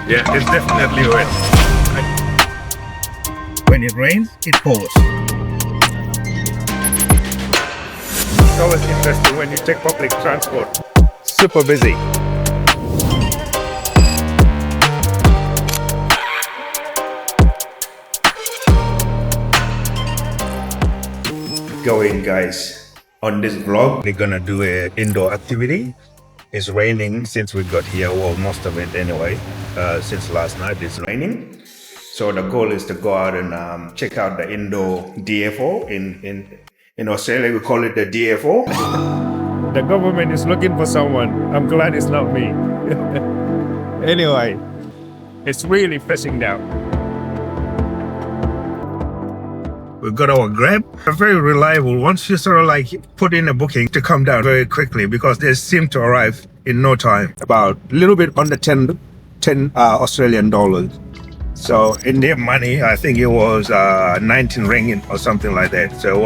Yeah, it's definitely wet. When it rains, it pours. It's always interesting when you take public transport. Super busy. Going, guys, on this vlog, we're gonna do a indoor activity. It's raining since we got here, well, most of it anyway. Since last night it's raining, so the goal is to go out and check out the indoor DFO. In Australia we call it the DFO. The government is looking for someone. I'm glad it's not me. Anyway, it's really pressing down. We've got our Grab. They're very reliable. Once you sort of like put in a booking to come down very quickly, because they seem to arrive in no time. About a little bit under 10 Australian dollars. So in their money, I think it was 19 ringgit or something like that. So it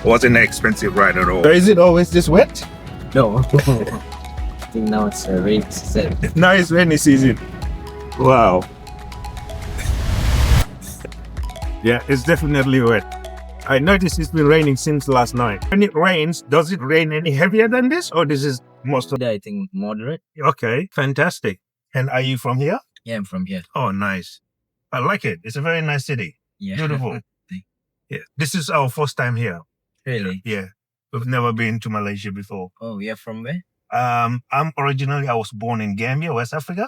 wasn't an expensive ride at all. So is it always this wet? No. I think now it's rainy season. Now it's rainy season. Wow. Yeah, it's definitely wet. I noticed it's been raining since last night. When it rains, does it rain any heavier than this, or this is most of I think moderate. Okay, fantastic. And are you from here? Yeah, I'm from here. Oh, nice. I like it. It's a very nice city. Yeah. Beautiful. Yeah. This is our first time here. Really? Yeah. We've never been to Malaysia before. Oh, you're from where? I was born in Gambia, West Africa,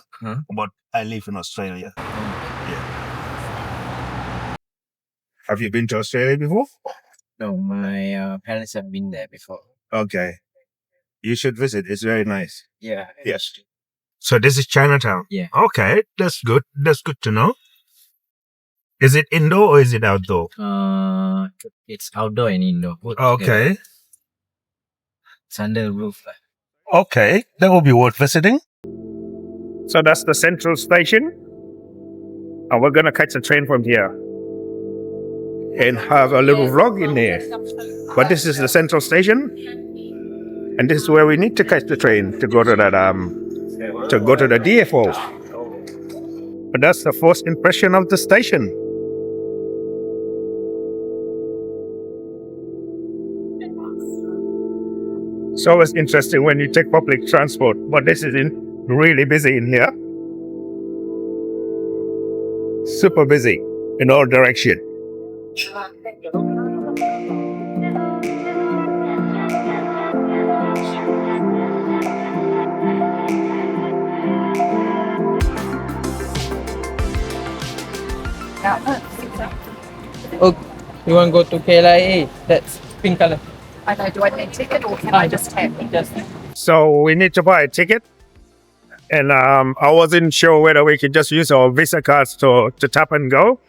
but I live in Australia. Yeah. Have you been to Australia before? No, my parents have been there before. Okay. You should visit. It's very nice. Yeah. Yes. So this is Chinatown? Yeah. Okay, that's good. That's good to know. Is it indoor or is it outdoor? It's outdoor and indoor. Okay. It's under the roof. Okay, that will be worth visiting. So that's the Central Station. And we're going to catch a train from here and have a little vlog in there. But this is the Central Station. And this is where we need to catch the train to go to that to go to the DFO. But that's the first impression of the station. It's always interesting when you take public transport, but this is really busy in here. Super busy in all directions. Oh, you want to go to KLIA? That's pink color. I know, do I need a ticket or can I just tap? So we need to buy a ticket. And I wasn't sure whether we could just use our Visa cards to tap and go.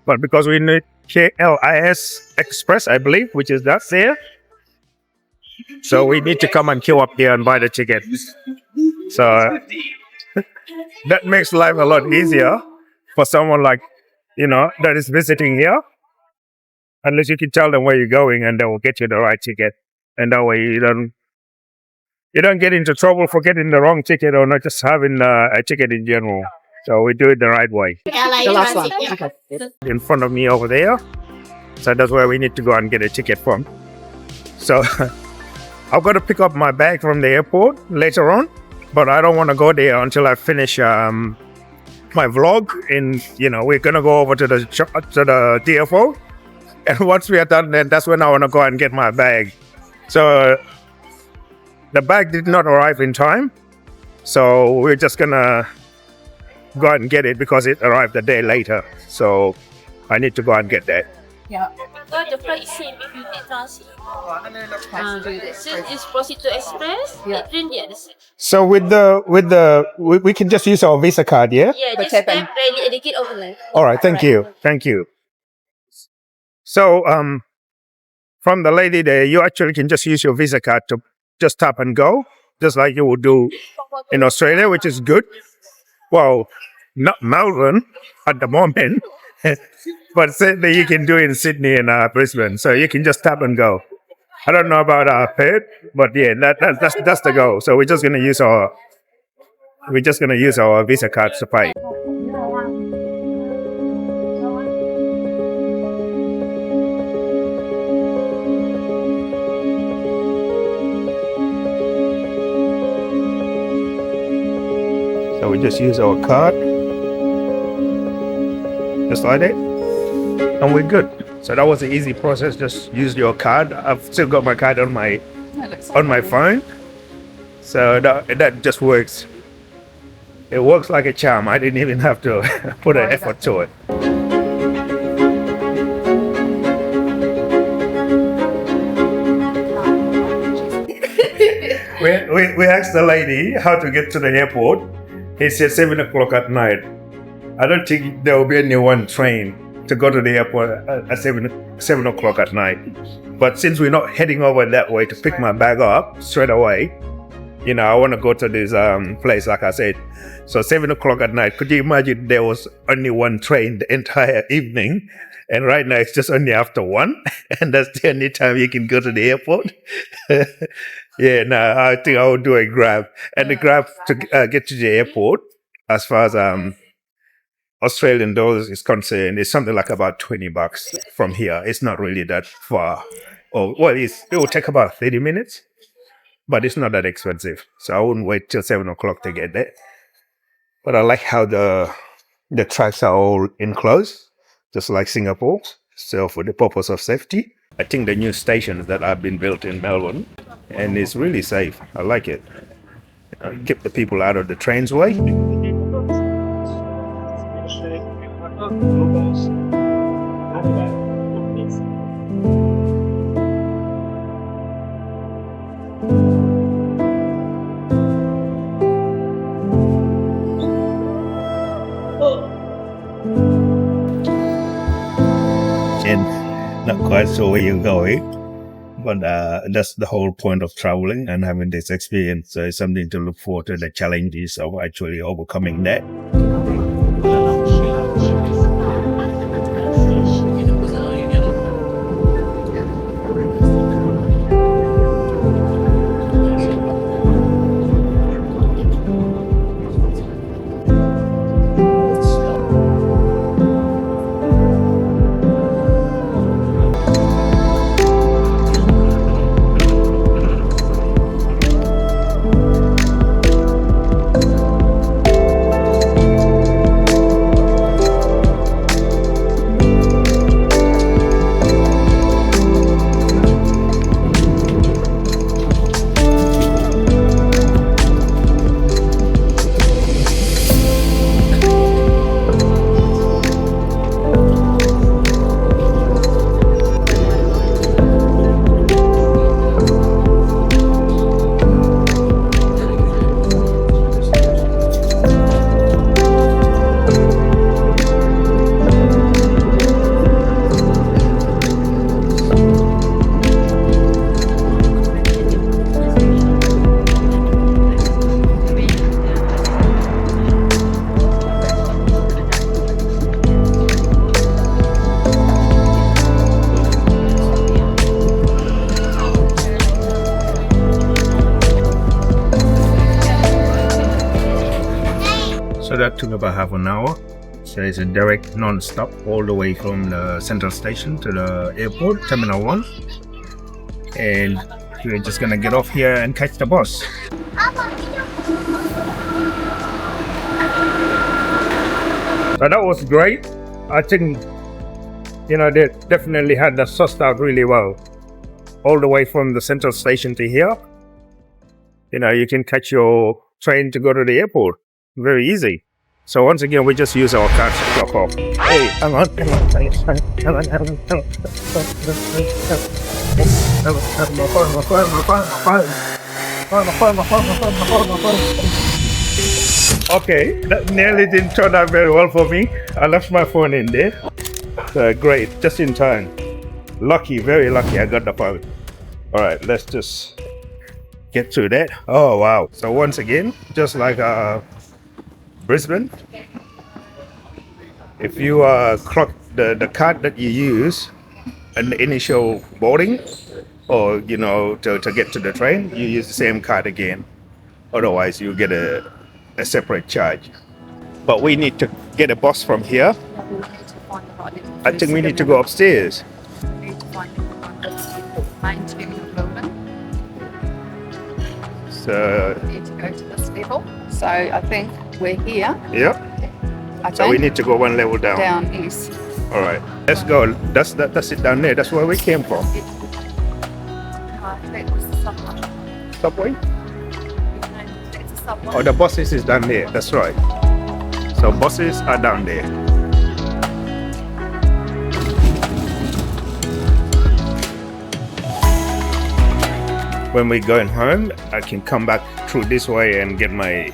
But because we need KLIS Express, I believe, which is that there. So we need to come and queue up here and buy the ticket. So that makes life a lot easier for someone like, that is visiting here. Unless you can tell them where you're going and they will get you the right ticket. And that way you don't get into trouble for getting the wrong ticket or not just having a ticket in general. So we do it the right way. The last one. Okay. In front of me over there. So that's where we need to go and get a ticket from. So I've got to pick up my bag from the airport later on, but I don't want to go there until I finish my vlog. We're going to go over to the DFO. And once we are done, then that's when I want to go and get my bag. So the bag did not arrive in time. So we're just going to go out and get it because it arrived a day later. So I need to go and get that. Yeah. The flight is same if you take transit. Since it's proceed to express, Yeah. it really the same. So we can just use our Visa card, yeah? Yeah, But just tap tap ready and they get overland. All right, thank you. So from the lady there, you actually can just use your Visa card to just tap and go, just like you would do in Australia, which is good. Well, not Melbourne at the moment, but certainly you can do it in Sydney and Brisbane. So you can just tap and go. I don't know about Perth, but yeah, that's the goal. So we're just going to use our we're just gonna use our Visa card to pay. So we just use our card, just like that, and we're good. So that was an easy process. Just use your card. I've still got my card on my phone, so that just works. It works like a charm. I didn't even have to put an effort to it. We asked the lady how to get to the airport. He said 7 o'clock at night. I don't think there will be any one train to go to the airport at 7 o'clock at night. But since we're not heading over that way to pick my bag up straight away, you know, I want to go to this place, like I said. So 7 o'clock at night, could you imagine there was only one train the entire evening? And right now it's just only after 1, and that's the only time you can go to the airport. Yeah, no, I think I will do a Grab. And the Grab to get to the airport, as far as Australian dollars is concerned, is something like about $20 from here. It's not really that far. Or well, it will take about 30 minutes, but it's not that expensive. So I wouldn't wait till 7 o'clock to get there. But I like how the tracks are all enclosed, just like Singapore. So for the purpose of safety, I think the new stations that have been built in Melbourne, and it's really safe. I like it. Keep the people out of the train's way. And not quite sure where you're going, but that's the whole point of traveling and having this experience. So it's something to look forward to, the challenges of actually overcoming that. So that took about half an hour. So it's a direct non-stop all the way from the Central Station to the airport, Terminal 1. And we're just gonna get off here and catch the bus. So that was great. I think, you know, they definitely had that sussed out really well. All the way from the Central Station to here. You know, you can catch your train to go to the airport. Very easy. So once again, we just use our cards to clock off. Hey, hang on. Okay, that nearly didn't turn out very well for me. I left my phone in there. Great, just in time. Lucky, very lucky I got the phone. Alright, let's just get through that. Oh wow. So once again, just like Brisbane, if you clock the card that you use in the initial boarding, or you know, to get to the train, you use the same card again. Otherwise you get a a separate charge. But we need to get a bus from here. I think we need to go upstairs. So, Need to go to this level. So I think we're here. yeah. I So we think need to go one level down. down east. All right, let's go. That's it down there. That's where we came from. That was the subway. Subway? That's a subway. Oh, the buses is down there. That's right. So buses are down there. When we're going home, I can come back through this way and get my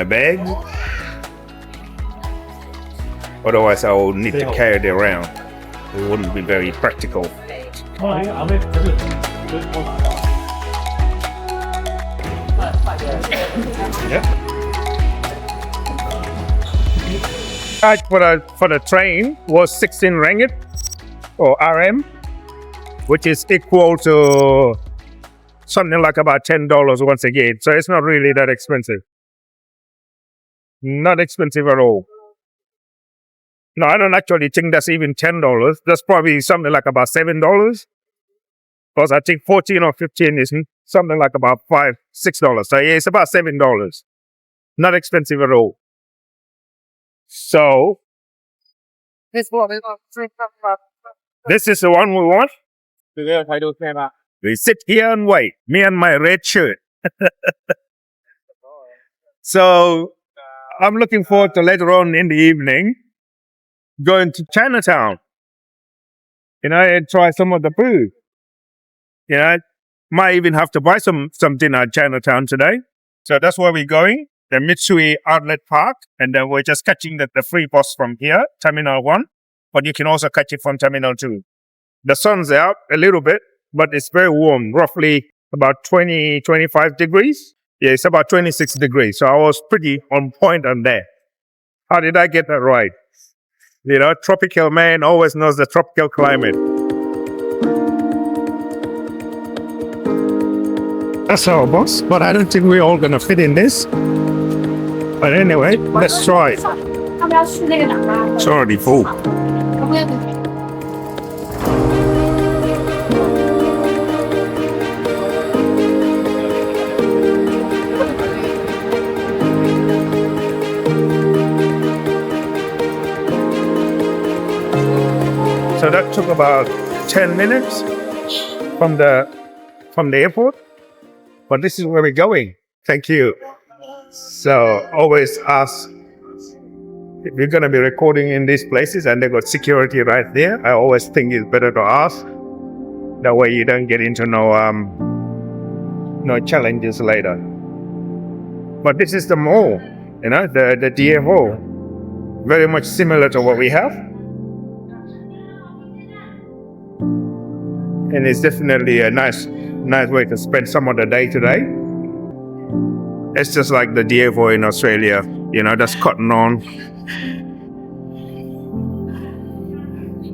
bags. Otherwise, I will need to carry it around. It wouldn't be very practical. Yeah. Charge for the train was 16 ringgit or RM, which is equal to something like about $10 once again. So it's not really that expensive. Not expensive at all. No, I don't actually think that's even $10. That's probably something like about $7. Because I think 14 or 15 is something like about $5, $6. So yeah, it's about $7. Not expensive at all. So this is the one we want. We sit here and wait. Me and my red shirt. So I'm looking forward to later on in the evening going to Chinatown. And try some of the food. Might even have to buy some dinner at Chinatown today. So that's where we're going. The Mitsui Outlet Park. And then we're just catching the free bus from here, Terminal 1. But you can also catch it from Terminal 2. The sun's out a little bit, but it's very warm, roughly about 20, 25 degrees. Yeah, it's about 26 degrees. So I was pretty on point on that. How did I get that right? Tropical man always knows the tropical climate. That's our bus, but I don't think we're all going to fit in this. But anyway, let's try it. It's already full. So that took about 10 minutes from the airport. But this is where we're going. Thank you. So always ask if you're going to be recording in these places and they've got security right there. I always think it's better to ask. That way you don't get into no challenges later. But this is the mall, the DFO. Very much similar to what we have. And it's definitely a nice way to spend some of the day today. It's just like the DFO in Australia, that's Cotton On.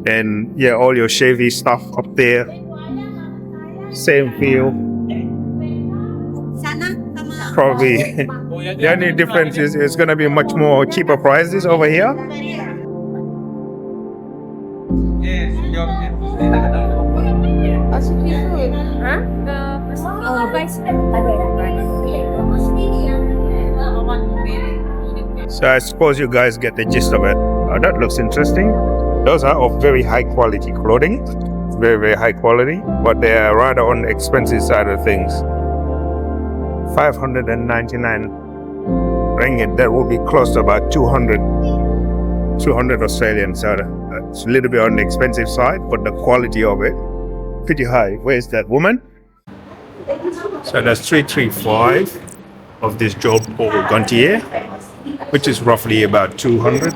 And yeah, all your Chevy stuff up there. Same feel. Probably the only difference is it's going to be much more cheaper prices over here. So I suppose you guys get the gist of it. That looks interesting. Those are of very high quality clothing. Very, very high quality. But they are rather on the expensive side of things. 599 ringgit. That will be close to about 200 Australian. So it's a little bit on the expensive side, but the quality of it, pretty high. Where's that woman? So that's 335 of this job over Gantier, which is roughly about 200.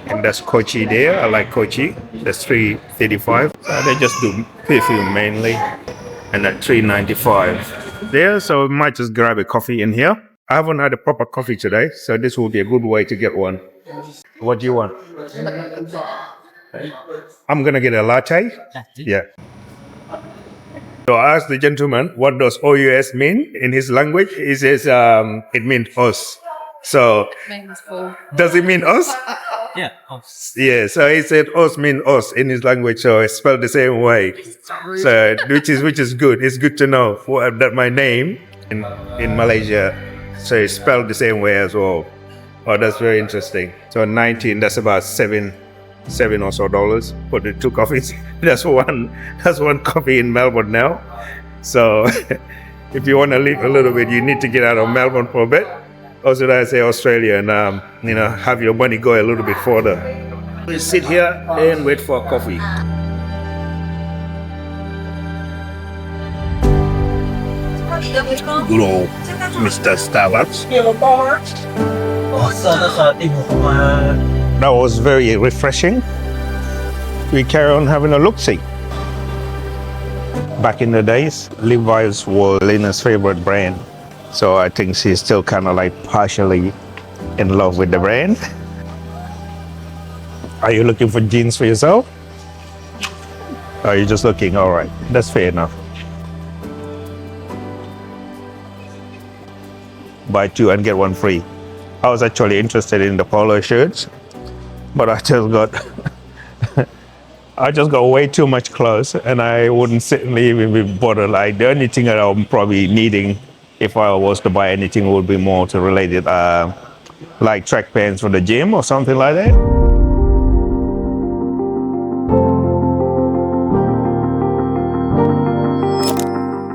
And that's Kochi there. I like Kochi. That's 335. So they just do perfume mainly. And at 395 there. So we might just grab a coffee in here. I haven't had a proper coffee today, so this will be a good way to get one. What do you want? I'm gonna get a latte. Yeah. So I asked the gentleman, what does OUS mean in his language? He says it means us. So Means full. does it mean us? Yeah. Yeah, so he said us mean us in his language, so it's spelled the same way. So which is good. It's good to know that my name in Malaysia, so it's spelled the same way as well. Oh, that's very interesting. So 19, that's about seven or so dollars for the 2 coffees. That's one coffee in Melbourne now. So if you want to live a little bit, you need to get out of Melbourne for a bit. Or should I say Australia, and have your money go a little bit further. We sit here and wait for coffee. Good old Mr. Starbucks. That was very refreshing. We carry on having a look-see. Back in the days, Levi's was Lena's favorite brand. So I think she's still kind of like partially in love with the brand. Are you looking for jeans for yourself? Or are you just looking? All right, that's fair enough. Buy 2 and get 1 free. I was actually interested in the polo shirts, but I just got way too much clothes, and I wouldn't certainly even be bothered. Like the only thing that I'm probably needing, if I was to buy anything, would be more to related, like track pants for the gym or something like that.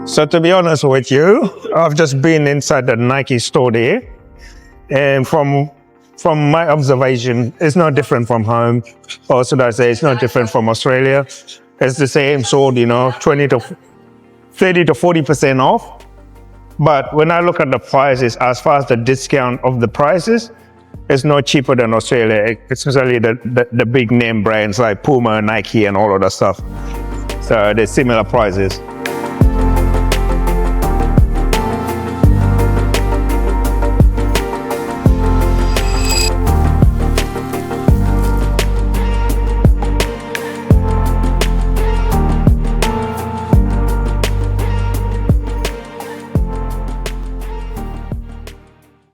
So to be honest with you, I've just been inside the Nike store there, and from my observation, it's not different from home, or should I say, it's not different from Australia. It's the same sort, 30 to 40% off. But when I look at the prices, as far as the discount of the prices, it's not cheaper than Australia, especially the big name brands like Puma, Nike, and all of that stuff. So they're similar prices.